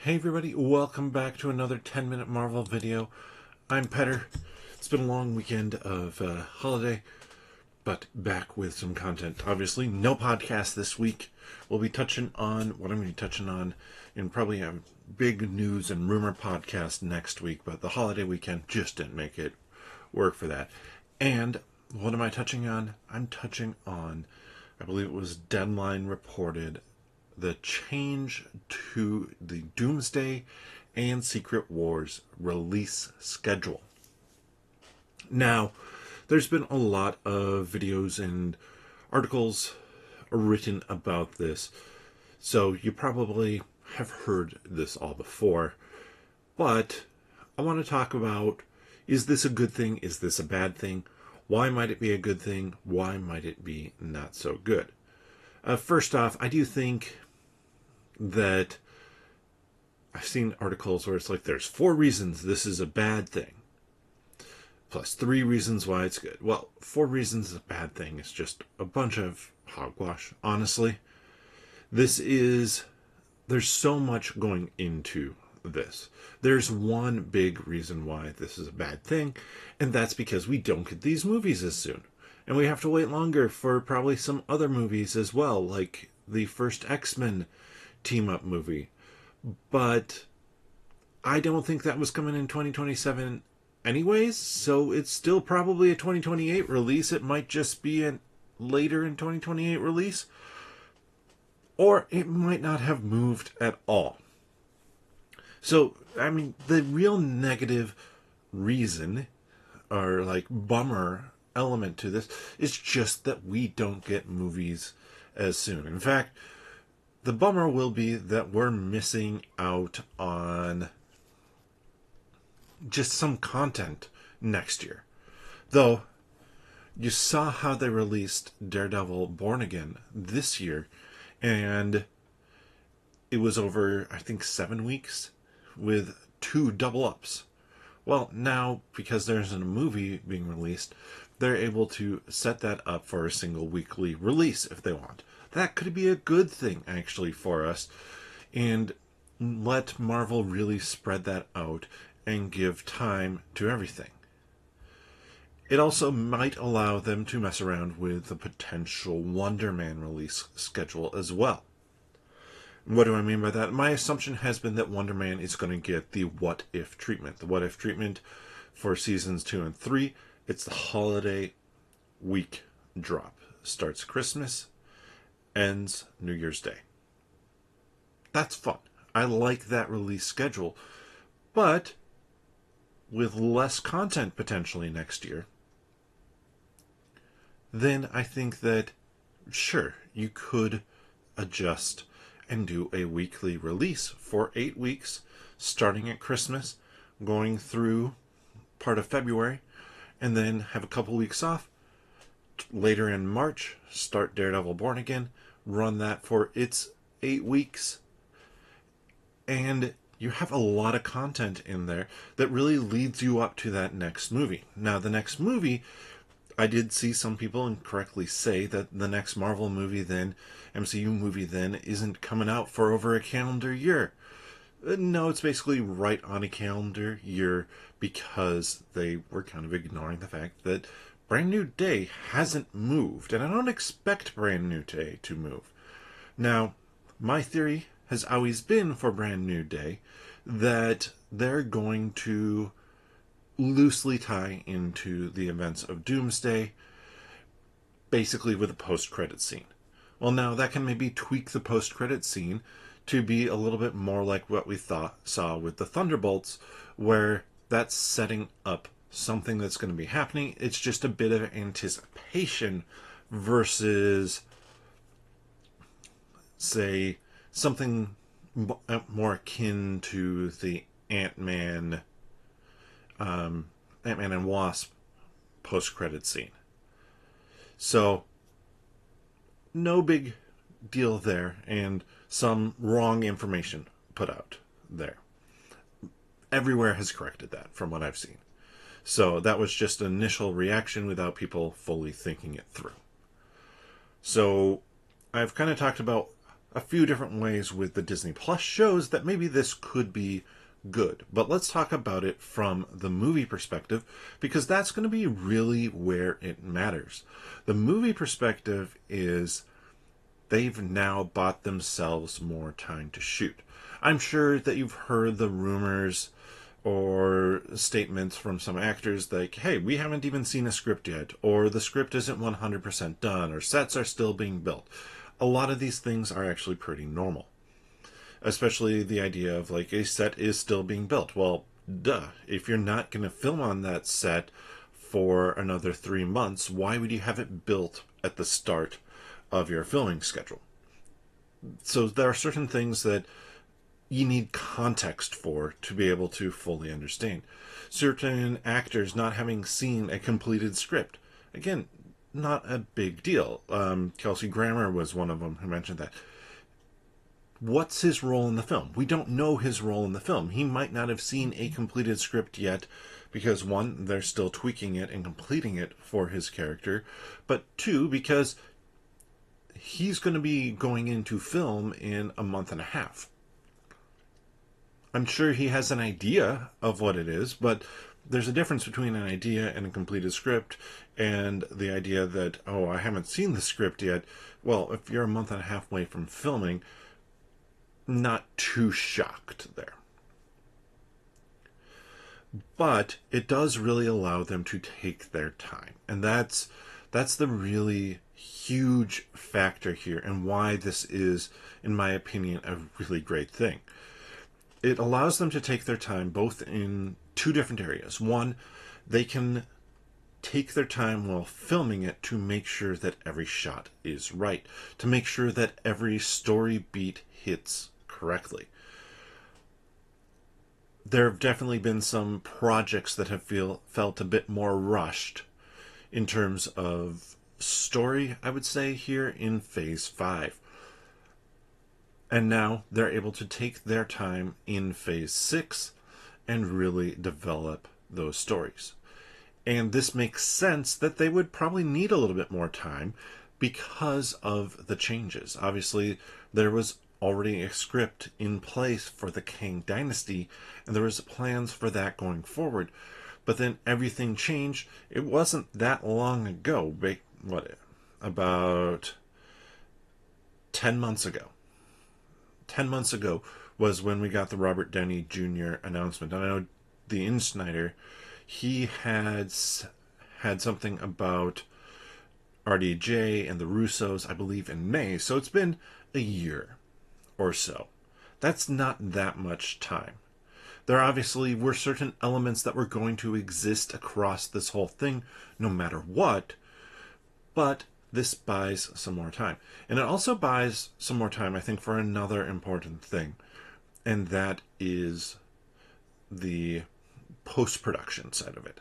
Hey everybody, welcome back to another 10-minute Marvel video. I'm Petter. It's been a long weekend of holiday, but back with some content. Obviously, no podcast this week. We'll be touching on what I'm going to be touching on in probably a big news and rumor podcast next week, but the holiday weekend just didn't make it work for that. And what am I touching on? I'm touching on, I believe it was Deadline reported, the change to the Doomsday and Secret Wars release schedule. Now, there's been a lot of videos and articles written about this, so you probably have heard this all before, but I want to talk about, is this a good thing? Is this a bad thing? Why might it be a good thing? Why might it be not so good? First off, I do think that I've seen articles where it's like there's 4 reasons this is a bad thing, plus 3 reasons why it's good. Well, 4 reasons is a bad thing is just a bunch of hogwash, honestly. There's so much going into this. There's one big reason why this is a bad thing, and that's because we don't get these movies as soon. And we have to wait longer for probably some other movies as well, like the first X-Men team-up movie. But I don't think that was coming in 2027 anyways, so it's still probably a 2028 release. It might just be a later in 2028 release, or it might not have moved at all. So, I mean, the real negative reason, or like bummer element to this, is just that we don't get movies as soon. In fact, the bummer will be that we're missing out on just some content next year. Though, you saw how they released Daredevil Born Again this year, and it was over, I think, 7 weeks with 2 double ups. Well, now, because there's a movie being released, they're able to set that up for a single weekly release if they want. That could be a good thing, actually, for us, and let Marvel really spread that out and give time to everything. It also might allow them to mess around with the potential Wonder Man release schedule as well. What do I mean by that? My assumption has been that Wonder Man is going to get the What If treatment. The What If treatment for seasons 2 and 3, it's the holiday week drop. Starts Christmas, ends New Year's Day. That's fun. I like that release schedule. But with less content potentially next year, then I think that, sure, you could adjust and do a weekly release for 8 weeks, starting at Christmas, going through part of February, and then have a couple weeks off. Later in March, start Daredevil Born Again, run that for its 8 weeks, and you have a lot of content in there that really leads you up to that next movie. Now, the next movie, I did see some people incorrectly say that the next Marvel movie then, MCU movie then, isn't coming out for over a calendar year. No, it's basically right on a calendar year because they were kind of ignoring the fact that Brand New Day hasn't moved, and I don't expect Brand New Day to move. Now, my theory has always been for Brand New Day that they're going to loosely tie into the events of Doomsday, basically with a post-credit scene. Well, now that can maybe tweak the post-credit scene to be a little bit more like what we saw with the Thunderbolts, where that's setting up something that's going to be happening. It's just a bit of anticipation versus, say, something more akin to the Ant-Man and Wasp post-credit scene. So, no big deal there, and some wrong information put out there. Everywhere has corrected that, from what I've seen. So that was just an initial reaction without people fully thinking it through. So I've kind of talked about a few different ways with the Disney Plus shows that maybe this could be good. But let's talk about it from the movie perspective, because that's going to be really where it matters. The movie perspective is they've now bought themselves more time to shoot. I'm sure that you've heard the rumors or statements from some actors like, hey, we haven't even seen a script yet, or the script isn't 100% done, or sets are still being built. A lot of these things are actually pretty normal, especially the idea of like a set is still being built. Well, duh. If you're not going to film on that set for another 3 months, why would you have it built at the start of your filming schedule? So there are certain things that you need context for to be able to fully understand. Certain actors not having seen a completed script. Again, not a big deal. Kelsey Grammer was one of them who mentioned that. What's his role in the film? We don't know his role in the film. He might not have seen a completed script yet because, one, they're still tweaking it and completing it for his character, but two, because he's going to be going into film in a month and a half. I'm sure he has an idea of what it is, but there's a difference between an idea and a completed script, and the idea that, oh, I haven't seen the script yet. Well, if you're a month and a half away from filming, not too shocked there. But it does really allow them to take their time. And that's the really huge factor here, and why this is, in my opinion, a really great thing. It allows them to take their time both in two different areas. One, they can take their time while filming it to make sure that every shot is right, to make sure that every story beat hits correctly. There have definitely been some projects that have felt a bit more rushed in terms of story, I would say, here in Phase 5. And now they're able to take their time in Phase 6 and really develop those stories. And this makes sense that they would probably need a little bit more time because of the changes. Obviously, there was already a script in place for the Kang Dynasty, and there was plans for that going forward. But then everything changed. It wasn't that long ago, about 10 months ago. 10 months ago was when we got the Robert Downey Jr. announcement. And I know the Insnyder, he had something about RDJ and the Russos, I believe, in May. So it's been a year or so. That's not that much time. There obviously were certain elements that were going to exist across this whole thing, no matter what, but this buys some more time. And it also buys some more time, I think, for another important thing, and that is the post-production side of it.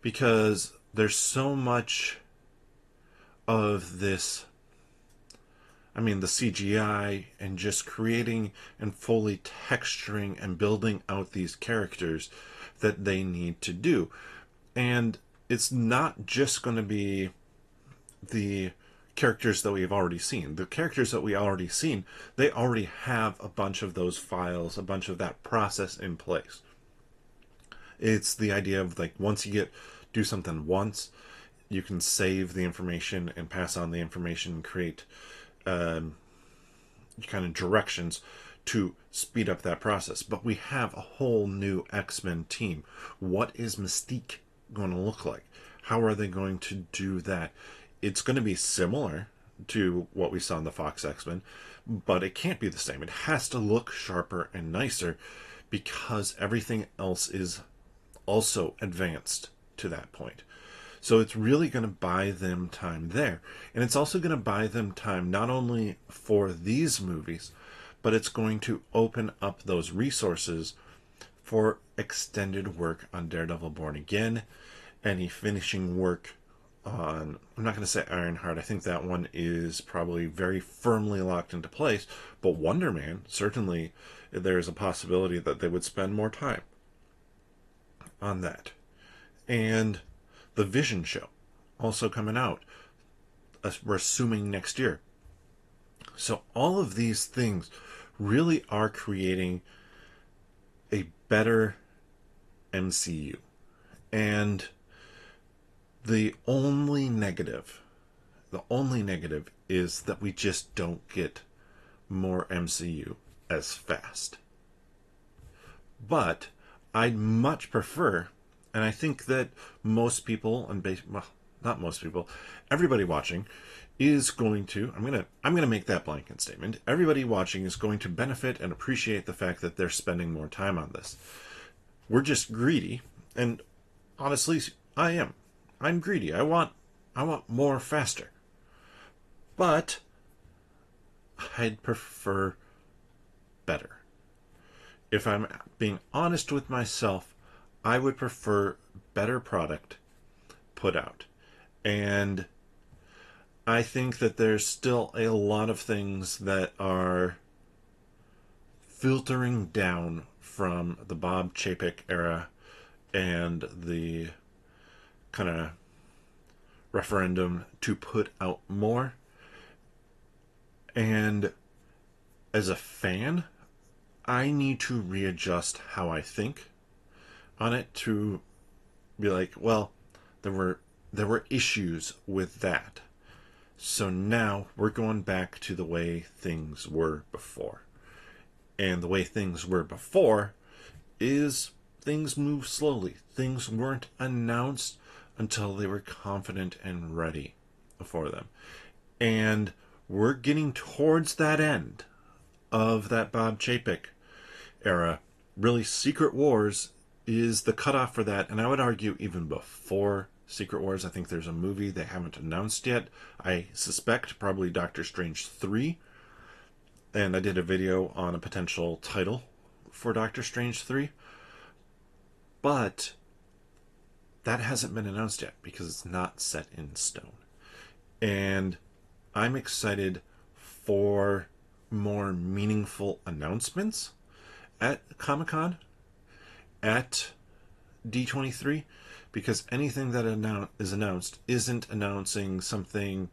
Because there's so much of this, the CGI and just creating and fully texturing and building out these characters that they need to do. And it's not just going to be the characters that we've already seen. The characters that we already seen, they already have a bunch of those files, a bunch of that process in place. It's the idea of like, once you do something once, you can save the information and pass on the information and create kind of directions to speed up that process. But we have a whole new X-Men team. What is Mystique going to look like? How are they going to do that? It's going to be similar to what we saw in the Fox X-Men, but it can't be the same. It has to look sharper and nicer because everything else is also advanced to that point. So it's really going to buy them time there. And it's also going to buy them time not only for these movies, but it's going to open up those resources for extended work on Daredevil Born Again, any finishing work on, I'm not going to say Ironheart, I think that one is probably very firmly locked into place, but Wonder Man, certainly there's a possibility that they would spend more time on that. And the Vision show, also coming out, we're assuming next year. So all of these things really are creating a better MCU. And the only negative, is that we just don't get more MCU as fast. But I'd much prefer, and I think that most people, well, not most people, everybody watching is going to, I'm gonna make that blanket statement. Everybody watching is going to benefit and appreciate the fact that they're spending more time on this. We're just greedy, and honestly, I am. I'm greedy. I want more faster. But I'd prefer better. If I'm being honest with myself, I would prefer better product put out. And I think that there's still a lot of things that are filtering down from the Bob Chapek era and the kind of referendum to put out more. And as a fan, I need to readjust how I think on it to be like, well, there were issues with that. So now we're going back to the way things were before. And the way things were before is things move slowly. Things weren't announced until they were confident and ready for them. And we're getting towards that end of that Bob Chapek era. Really, Secret Wars is the cutoff for that. And I would argue even before Secret Wars, I think there's a movie they haven't announced yet. I suspect probably Doctor Strange 3. And I did a video on a potential title for Doctor Strange 3. But that hasn't been announced yet because it's not set in stone. And I'm excited for more meaningful announcements at Comic-Con, at D23, because anything that is announced isn't announcing something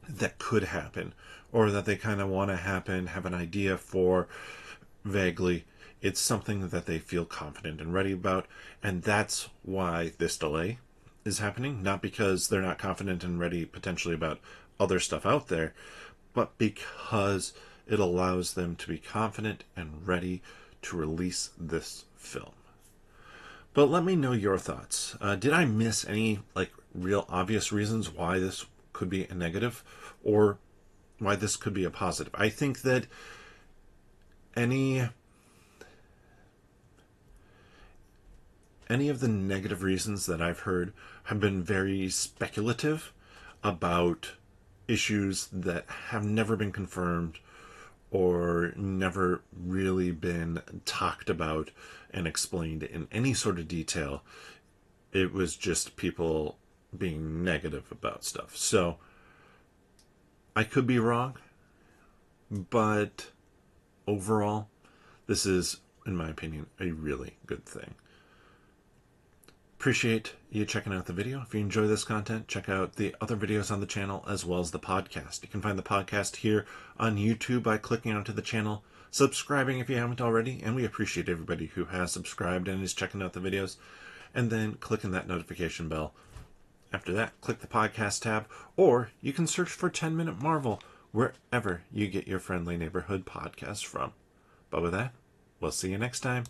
that could happen or that they kind of want to happen, have an idea for vaguely. It's something that they feel confident and ready about, and that's why this delay is happening. Not because they're not confident and ready potentially about other stuff out there, but because it allows them to be confident and ready to release this film. But let me know your thoughts. Did I miss any real obvious reasons why this could be a negative or why this could be a positive? I think that any of the negative reasons that I've heard have been very speculative about issues that have never been confirmed or never really been talked about and explained in any sort of detail. It was just people being negative about stuff. So I could be wrong, but overall, this is, in my opinion, a really good thing. Appreciate you checking out the video. If you enjoy this content, check out the other videos on the channel as well as the podcast. You can find the podcast here on YouTube by clicking onto the channel, subscribing if you haven't already, and we appreciate everybody who has subscribed and is checking out the videos, and then clicking that notification bell. After that, click the podcast tab, or you can search for 10 Minute Marvel wherever you get your friendly neighborhood podcast from. But with that, we'll see you next time.